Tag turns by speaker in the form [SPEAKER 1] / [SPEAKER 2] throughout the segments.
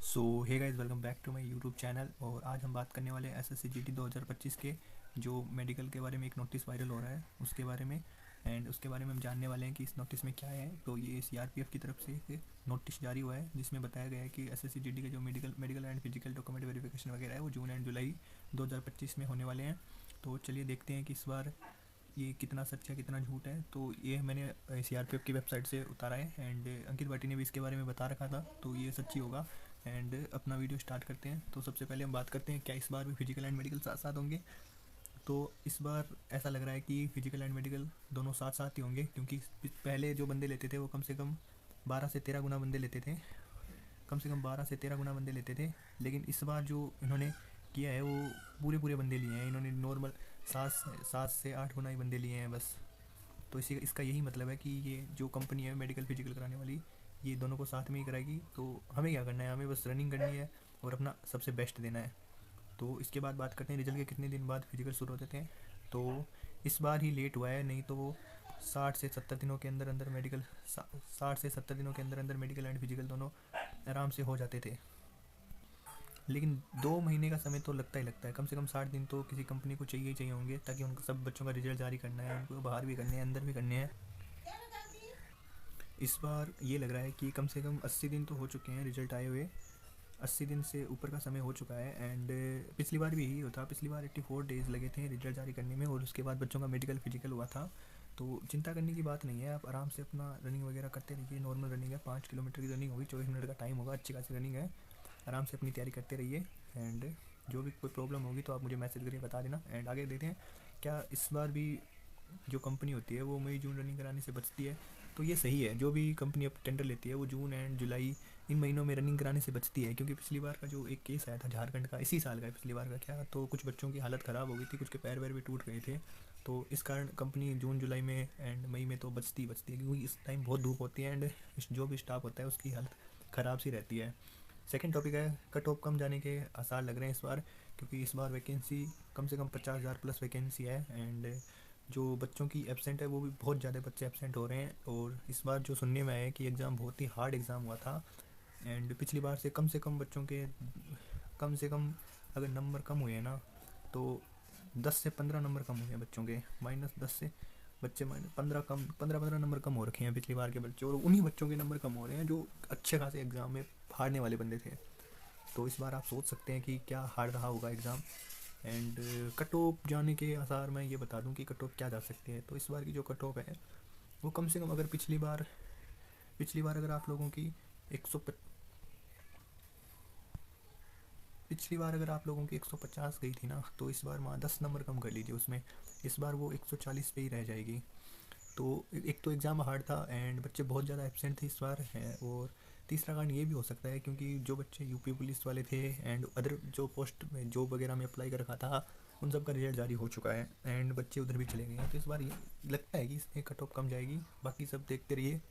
[SPEAKER 1] So hey guys, welcome back to my YouTube channel. और आज हम बात करने वाले हैं एसएससी जीडी 2025 के जो मेडिकल के बारे में एक नोटिस वायरल हो रहा है उसके बारे में। एंड उसके बारे में हम जानने वाले हैं कि इस नोटिस में क्या है। तो ये सीआरपीएफ की तरफ से एक नोटिस जारी हुआ है जिसमें बताया गया है कि एसएससी जीडी के जो medical and physical document verification वगैरह है वो जून एंड जुलाई 2025 में होने वाले हैं। तो चलिए देखते हैं कि इस बार ये कितना सच है कितना झूठ है। तो ये मैंने सीआरपीएफ की वेबसाइट से उतारा है एंड अंकित भाटी ने भी इसके बारे में बता रखा था, तो ये सच्ची होगा। एंड अपना वीडियो स्टार्ट करते हैं। तो सबसे पहले हम बात करते हैं क्या इस बार भी फिजिकल एंड मेडिकल साथ साथ होंगे। तो इस बार ऐसा लग रहा है कि फिजिकल एंड मेडिकल दोनों साथ साथ ही होंगे, क्योंकि पहले जो बंदे लेते थे वो कम से कम 12 से 13 गुना बंदे लेते थे, कम से कम 12 से 13 गुना बंदे लेते थे। लेकिन इस बार जो इन्होंने किया है वो पूरे पूरे बंदे लिए हैं इन्होंने। नॉर्मल 7 से 8 गुना ही बंदे लिए हैं बस। तो इसी इसका यही मतलब है कि ये जो कंपनी है मेडिकल फिजिकल कराने वाली, ये दोनों को साथ में ही कराएगी। तो हमें क्या करना है, हमें बस रनिंग करनी है और अपना सबसे बेस्ट देना है। तो इसके बाद बात करते हैं रिजल्ट के कितने दिन बाद फिजिकल शुरू होते थे। तो इस बार ही लेट हुआ है, नहीं तो वो 60 से 70 दिनों के अंदर अंदर मेडिकल 60 से 70 दिनों के अंदर अंदर मेडिकल एंड फिजिकल दोनों आराम से हो जाते थे। लेकिन 2 महीने का समय तो लगता ही लगता है, कम से कम 60 दिन तो किसी कंपनी को चाहिए ही चाहिए होंगे, ताकि उनको सब बच्चों का रिजल्ट जारी करना है, उनको बाहर भी करने हैं अंदर भी करने हैं। इस बार ये लग रहा है कि कम से कम 80 दिन तो हो चुके हैं रिजल्ट आए हुए, 80 दिन से ऊपर का समय हो चुका है। एंड पिछली बार भी यही होता, पिछली बार 84 डेज़ लगे थे रिजल्ट जारी करने में, और उसके बाद बच्चों का मेडिकल फिजिकल हुआ था। तो चिंता करने की बात नहीं है, आप आराम से अपना रनिंग वगैरह करते रहिए। नॉर्मल रनिंग है, 5 किलोमीटर की रनिंग होगी, 24 मिनट का टाइम होगा, अच्छी खासी रनिंग है। आराम से अपनी तैयारी करते रहिए। एंड जो भी कोई प्रॉब्लम होगी तो आप मुझे मैसेज करिए, बता देना। एंड आगे देखते हैं क्या इस बार भी जो कंपनी होती है वो मई जून रनिंग कराने से बचती है। तो ये सही है, जो भी कंपनी अब टेंडर लेती है वो जून एंड जुलाई इन महीनों में रनिंग कराने से बचती है। क्योंकि पिछली बार का जो एक केस आया था झारखंड का, इसी साल का है पिछली बार का क्या, तो कुछ बच्चों की हालत ख़राब हो गई थी, कुछ के पैर वैर भी टूट गए थे। तो इस कारण कंपनी जून जुलाई में एंड मई में तो बचती है, क्योंकि इस टाइम बहुत धूप होती है एंड जो भी स्टाफ होता है उसकी हालत ख़राब सी रहती है। सेकेंड टॉपिक है कट ऑफ कम जाने के आसार लग रहे हैं इस बार, क्योंकि इस बार वैकेंसी कम से कम 50,000 प्लस वैकेंसी है। एंड जो बच्चों की एब्सेंट है वो भी बहुत ज़्यादा बच्चे एब्सेंट हो रहे हैं। और इस बार जो सुनने में आया है कि एग्ज़ाम बहुत ही हार्ड एग्ज़ाम हुआ था। एंड पिछली बार से कम बच्चों के कम से कम अगर नंबर कम हुए हैं ना, तो 10 से 15 नंबर कम हुए हैं बच्चों के, -10 से बच्चे -15 कम, 15-15 नंबर कम हो रखे हैं पिछली बार के बच्चे। और उन्हीं बच्चों के नंबर कम हो रहे हैं जो अच्छे खासे एग्ज़ाम में हारने वाले बंदे थे। तो इस बार आप सोच सकते हैं कि क्या हार्ड रहा होगा एग्ज़ाम। एंड कट ऑफ जाने के आसार मैं ये बता दूं कि कट ऑफ क्या जा सकती है। तो इस बार की जो कट ऑफ है वो कम से कम, अगर पिछली बार अगर आप लोगों की 100 पिछली बार अगर आप लोगों की 150 गई थी ना, तो इस बार वहाँ 10 नंबर कम कर लीजिए उसमें, इस बार वो 140 पे ही रह जाएगी। तो एक तो एग्ज़ाम हार्ड था एंड बच्चे बहुत ज़्यादा एब्सेंट थे इस बार हैं। और तीसरा कारण ये भी हो सकता है क्योंकि जो बच्चे यूपी पुलिस वाले थे एंड अदर जो पोस्ट में जॉब वगैरह में अप्लाई कर रखा था, उन सब का रिजल्ट जारी हो चुका है एंड बच्चे उधर भी चले गए हैं। तो इस बार ये लगता है कि इसमें कट ऑफ कम जाएगी। बाकी सब देखते रहिए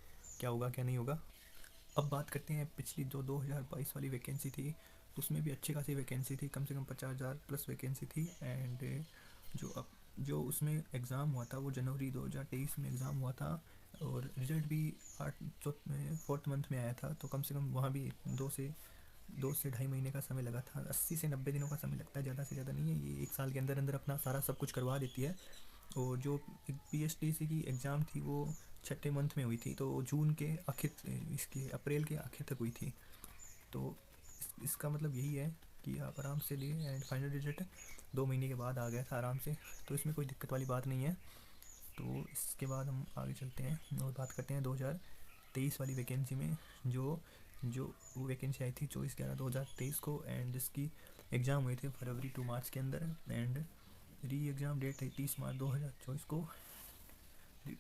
[SPEAKER 1] क्या होगा क्या नहीं होगा। अब बात करते हैं पिछली जो 2022 वाली वैकेंसी थी, उसमें भी अच्छी खासी वैकेंसी थी, कम से कम 50,000 प्लस वैकेंसी थी। एंड जो उसमें एग्ज़ाम हुआ था वो जनवरी 2023 में एग्ज़ाम हुआ था, और रिज़ल्ट भी 4th मंथ में आया था। तो कम से कम वहाँ भी 2 से 2.5 महीने का समय लगा था, 80 से 90 दिनों का समय लगता है, ज़्यादा से ज़्यादा नहीं है। ये एक साल के अंदर अंदर अपना सारा सब कुछ करवा देती है। और जो पीएचडीसी की एग्ज़ाम थी वो 6th मंथ में हुई थी, तो जून के आखिर इसकी अप्रैल के आखिर तक हुई थी। तो इसका मतलब यही है कि आप आराम से लिए एंड फाइनल रिजल्ट 2 महीने के बाद आ गया था आराम से। तो इसमें कोई दिक्कत वाली बात नहीं है। तो इसके बाद हम आगे चलते हैं और बात करते हैं 2023 वाली वैकेंसी में। जो जो वो वैकेंसी आई थी 24/11/2023 को, एंड जिसकी एग्ज़ाम हुए थे फरवरी टू मार्च के अंदर। एंड री एग्ज़ाम डेट है 30 मार्च 2024 को,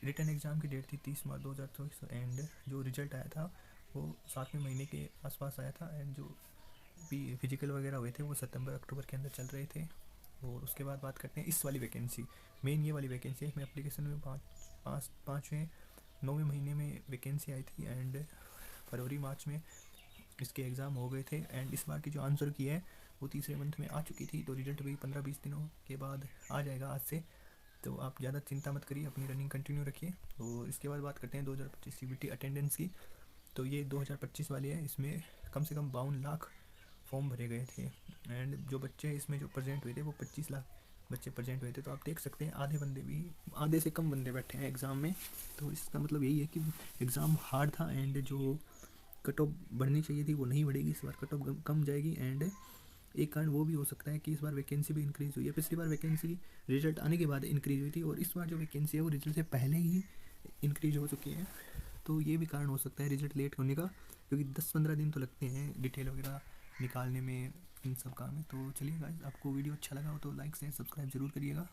[SPEAKER 1] रिटर्न एग्ज़ाम की डेट थी 30 मार्च 2024। एंड जो रिज़ल्ट आया था वो 7वें महीने के आसपास आया था। एंड जो भी फिजिकल वगैरह हुए थे वो सितंबर अक्टूबर के अंदर चल रहे थे। और उसके बाद बात करते हैं इस वाली वैकेंसी, मेन ये वाली वैकेंसी है। इसमें एप्लीकेशन में 9वें महीने में वैकेंसी आई थी एंड फरवरी मार्च में इसके एग्ज़ाम हो गए थे। एंड इस बार की जो आंसर की है वो तीसरे मंथ में आ चुकी थी, तो रिजल्ट भी 15-20 दिनों के बाद आ जाएगा आज से। तो आप ज़्यादा चिंता मत करिए, अपनी रनिंग कंटिन्यू रखिए। और इसके बाद बात करते हैं 2025 सीबीटी अटेंडेंस की। तो ये 2025 वाली है, इसमें कम से कम 52 लाख फॉर्म भरे गए थे। एंड जो बच्चे इसमें जो प्रेजेंट हुए थे वो 25 लाख बच्चे प्रेजेंट हुए थे। तो आप देख सकते हैं आधे बंदे भी, आधे से कम बंदे बैठे हैं एग्ज़ाम में। तो इसका मतलब यही है कि एग्ज़ाम हार्ड था एंड जो कट ऑफ बढ़नी चाहिए थी वो नहीं बढ़ेगी, इस बार कट ऑफ कम जाएगी। एंड एक कारण वो भी हो सकता है कि इस बार वैकेंसी भी इंक्रीज़ हुई है। पिछली बार वैकेंसी रिजल्ट आने के बाद इंक्रीज़ हुई थी और इस बार जो वैकेंसी है वो रिजल्ट से पहले ही इंक्रीज़ हो चुकी है। तो ये भी कारण हो सकता है रिजल्ट लेट होने का, क्योंकि 10-15 दिन तो लगते हैं डिटेल वगैरह निकालने में इन सब काम में। तो चलिए गाइस, आपको वीडियो अच्छा लगा हो तो लाइक शेयर सब्सक्राइब ज़रूर करिएगा।